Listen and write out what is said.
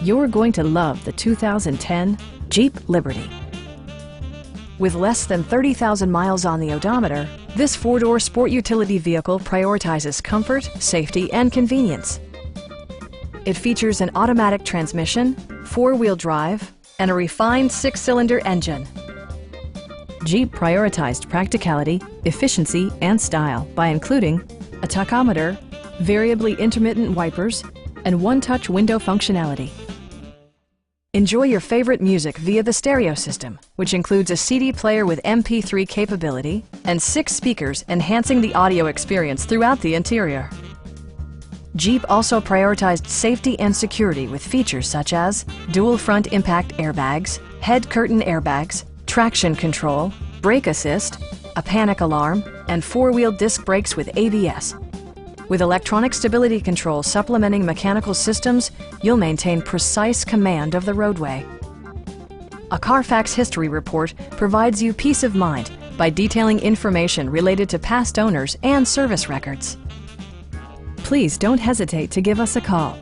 You're going to love the 2010 Jeep Liberty. With less than 30,000 miles on the odometer, this four-door sport utility vehicle prioritizes comfort, safety, and convenience. It features an automatic transmission, four-wheel drive, and a refined six-cylinder engine. Jeep prioritized practicality, efficiency, and style by including a tachometer, variably intermittent wipers, and one-touch window functionality. Enjoy your favorite music via the stereo system, which includes a CD player with MP3 capability and 6 speakers enhancing the audio experience throughout the interior. Jeep also prioritized safety and security with features such as dual front impact airbags, head curtain airbags, traction control, brake assist, a panic alarm, and four-wheel disc brakes with ABS. With electronic stability control supplementing mechanical systems, you'll maintain precise command of the roadway. A Carfax history report provides you peace of mind by detailing information related to past owners and service records. Please don't hesitate to give us a call.